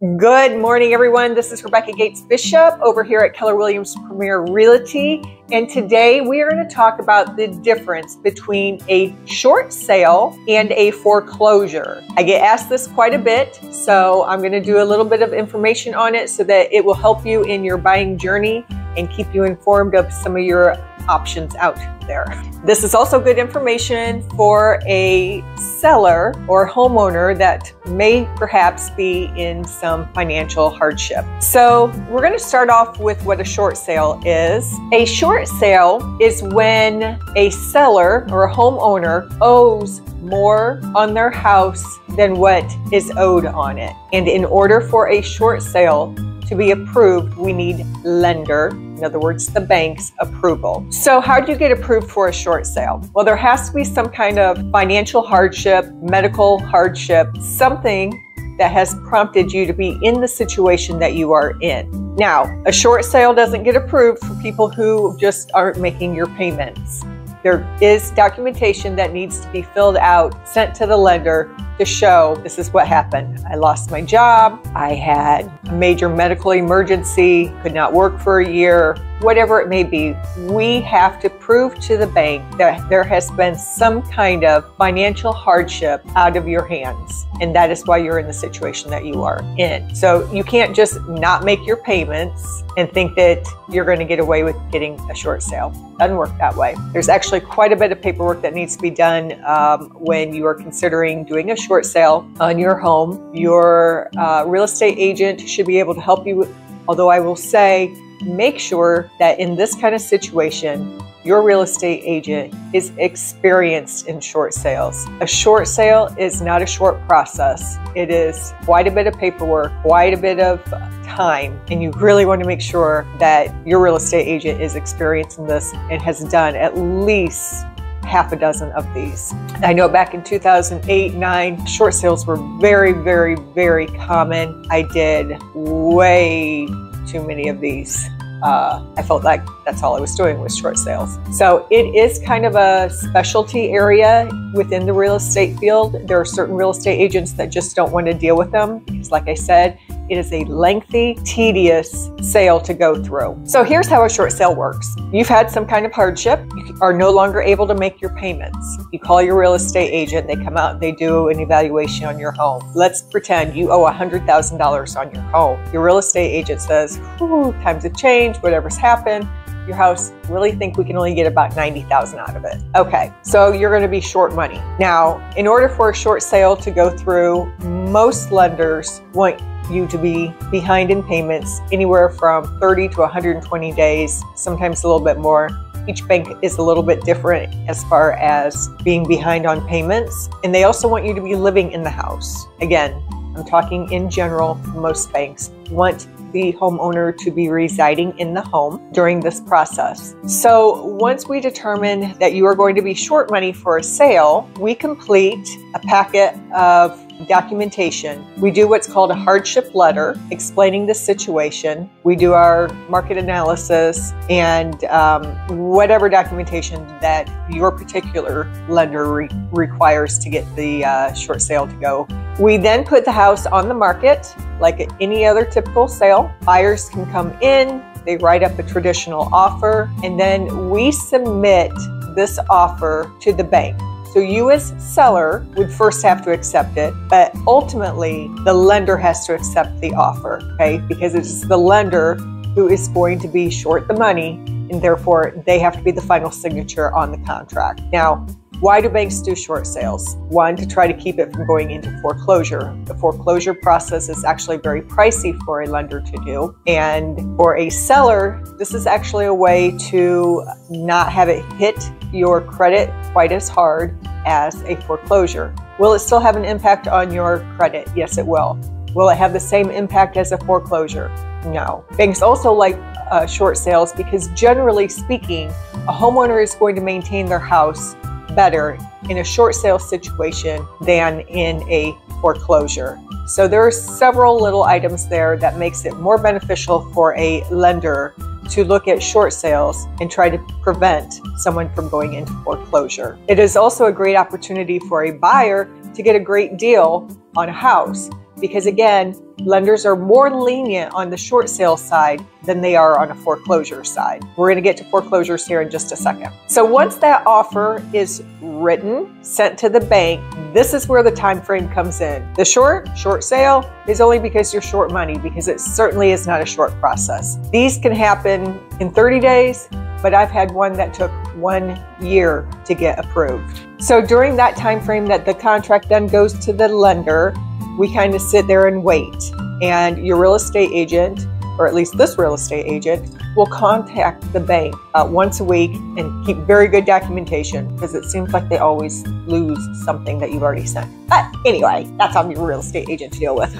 Good morning, everyone. This is Rebecca Gaetz-Bishop over here at Keller Williams Premier Realty. And today we are going to talk about the difference between a short sale and a foreclosure. I get asked this quite a bit, so I'm going to do a little bit of information on it so that it will help you in your buying journey and keep you informed of some of your options out there. This is also good information for a seller or homeowner that may perhaps be in some financial hardship. So we're going to start off with what a short sale is. A short sale is when a seller or a homeowner owes more on their house than what is owed on it. And in order for a short sale to be approved, we need lender, in other words, the bank's approval. So how do you get approved for a short sale? Well, there has to be some kind of financial hardship, medical hardship, something that has prompted you to be in the situation that you are in. Now, a short sale doesn't get approved for people who just aren't making your payments. There is documentation that needs to be filled out, sent to the lender to show this is what happened. I lost my job, I had a major medical emergency, could not work for a year, whatever it may be. We have to prove to the bank that there has been some kind of financial hardship out of your hands. And that is why you're in the situation that you are in. So you can't just not make your payments and think that you're going to get away with getting a short sale. Doesn't work that way. There's actually quite a bit of paperwork that needs to be done when you are considering doing a short sale on your home. Your real estate agent should be able to help you, although I will say, make sure that in this kind of situation, your real estate agent is experienced in short sales. A short sale is not a short process. It is quite a bit of paperwork, quite a bit of time, and you really want to make sure that your real estate agent is experienced in this and has done at least half a dozen of these. I know back in 2008-9, short sales were very, very, very common. I did way too many of these. I felt like that's all I was doing was short sales. So it is kind of a specialty area within the real estate field. There are certain real estate agents that just don't want to deal with them because, like I said, it is a lengthy, tedious sale to go through. So here's how a short sale works. You've had some kind of hardship. You are no longer able to make your payments. You call your real estate agent. They come out and they do an evaluation on your home. Let's pretend you owe $100,000 on your home. Your real estate agent says, times have changed, whatever's happened. Your house, really think we can only get about $90,000 out of it. Okay, so you're going to be short money. Now, in order for a short sale to go through, most lenders want you to be behind in payments anywhere from 30 to 120 days, sometimes a little bit more. Each bank is a little bit different as far as being behind on payments. And they also want you to be living in the house. Again, I'm talking in general, most banks want the homeowner to be residing in the home during this process. So once we determine that you are going to be short money for a sale, we complete a packet of documentation. We do what's called a hardship letter explaining the situation. We do our market analysis and whatever documentation that your particular lender requires to get the short sale to go. We then put the house on the market like any other typical sale. Buyers can come in, they write up a traditional offer, and then we submit this offer to the bank. So you as seller would first have to accept it, but ultimately the lender has to accept the offer, okay? Because it's the lender who is going to be short the money, and therefore they have to be the final signature on the contract. Now, why do banks do short sales? One, to try to keep it from going into foreclosure. The foreclosure process is actually very pricey for a lender to do. And for a seller, this is actually a way to not have it hit your credit quite as hard as a foreclosure. Will it still have an impact on your credit? Yes, it will. Will it have the same impact as a foreclosure? No. Banks also like short sales because generally speaking, a homeowner is going to maintain their house better in a short sale situation than in a foreclosure. So there are several little items there that makes it more beneficial for a lender to look at short sales and try to prevent someone from going into foreclosure. It is also a great opportunity for a buyer to get a great deal on a house. because again, lenders are more lenient on the short sale side than they are on a foreclosure side. We're going to get to foreclosures here in just a second. So once that offer is written, sent to the bank, this is where the time frame comes in. The short sale is only because you're short money, because it certainly is not a short process. These can happen in 30 days, but I've had one that took 1 year to get approved. So during that time frame that the contract then goes to the lender, we kind of sit there and wait. And your real estate agent, or at least this real estate agent, will contact the bank once a week and keep very good documentation, because it seems like they always lose something that you've already sent. But anyway, that's on your real estate agent to deal with.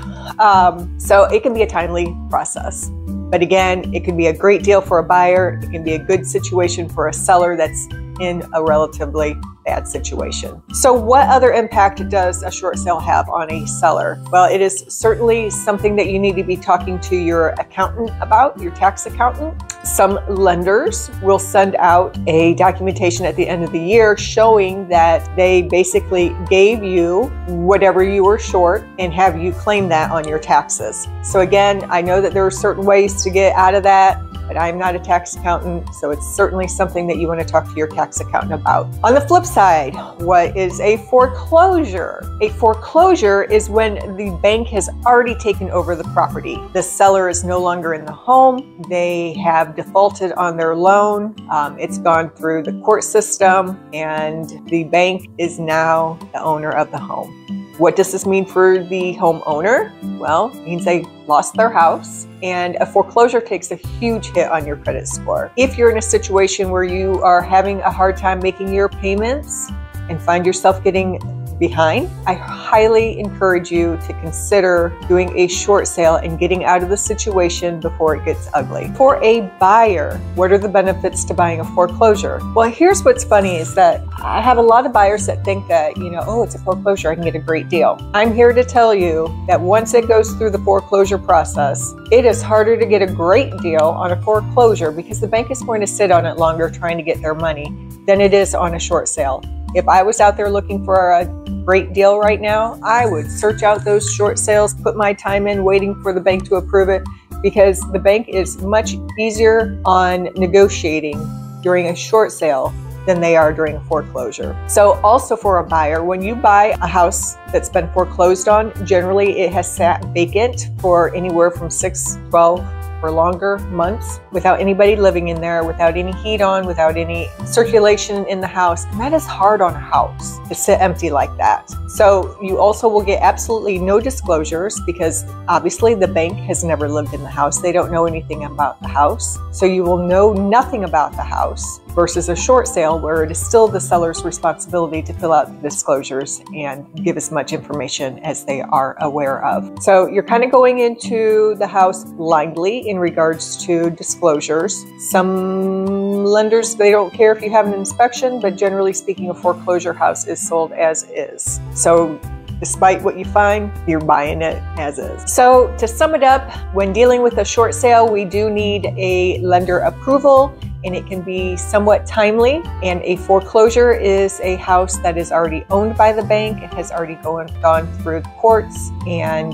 So it can be a timely process. But again, it can be a great deal for a buyer. It can be a good situation for a seller that's in a relatively bad situation. So what other impact does a short sale have on a seller? Well, it is certainly something that you need to be talking to your accountant about, your tax accountant. Some lenders will send out a documentation at the end of the year showing that they basically gave you whatever you were short and have you claim that on your taxes. So again, I know that there are certain ways to get out of that, but I'm not a tax accountant, so it's certainly something that you want to talk to your tax accountant about. On the flip side, what is a foreclosure? A foreclosure is when the bank has already taken over the property. The seller is no longer in the home. They have defaulted on their loan. It's gone through the court system, and the bank is now the owner of the home. What does this mean for the homeowner? Well, it means they lost their house, and a foreclosure takes a huge hit on your credit score. If you're in a situation where you are having a hard time making your payments and find yourself getting behind, I highly encourage you to consider doing a short sale and getting out of the situation before it gets ugly. For a buyer, what are the benefits to buying a foreclosure? Well, here's what's funny is that I have a lot of buyers that think that, oh, it's a foreclosure, I can get a great deal. I'm here to tell you that once it goes through the foreclosure process, it is harder to get a great deal on a foreclosure because the bank is going to sit on it longer trying to get their money than it is on a short sale. If I was out there looking for a great deal right now, I would search out those short sales, put my time in waiting for the bank to approve it, because the bank is much easier on negotiating during a short sale than they are during a foreclosure. So also for a buyer, when you buy a house that's been foreclosed on, generally it has sat vacant for anywhere from 6, 12, or longer months without anybody living in there, without any heat on, without any circulation in the house. And that is hard on a house to sit empty like that. So you also will get absolutely no disclosures because obviously the bank has never lived in the house. They don't know anything about the house. So you will know nothing about the house versus a short sale where it is still the seller's responsibility to fill out the disclosures and give as much information as they are aware of. So you're kind of going into the house blindly in regards to disclosures. Some lenders, they don't care if you have an inspection, but generally speaking, a foreclosure house is sold as is. So despite what you find, you're buying it as is. So to sum it up, when dealing with a short sale, we do need a lender approval, and it can be somewhat timely. And a foreclosure is a house that is already owned by the bank. It has already gone through the courts, and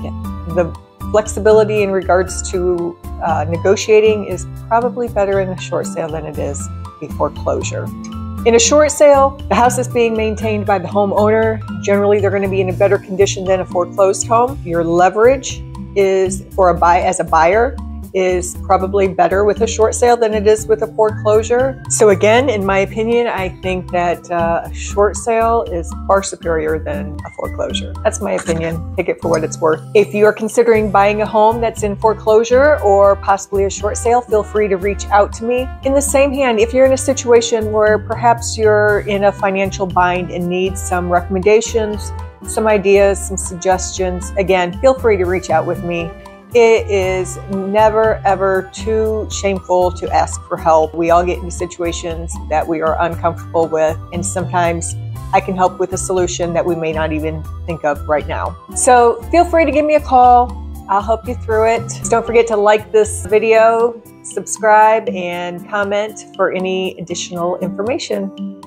the flexibility in regards to negotiating is probably better in a short sale than it is a foreclosure. In a short sale, the house is being maintained by the homeowner. Generally, they're going to be in a better condition than a foreclosed home. Your leverage is as a buyer is probably better with a short sale than it is with a foreclosure. So again, in my opinion, I think that a short sale is far superior than a foreclosure. That's my opinion. Take it for what it's worth. If you are considering buying a home that's in foreclosure or possibly a short sale, feel free to reach out to me. In the same hand, if you're in a situation where perhaps you're in a financial bind and need some recommendations, some ideas, some suggestions, again, feel free to reach out with me. It is never, ever too shameful to ask for help. We all get into situations that we are uncomfortable with, and sometimes I can help with a solution that we may not even think of right now. So feel free to give me a call. I'll help you through it. Don't forget to like this video, subscribe, and comment for any additional information.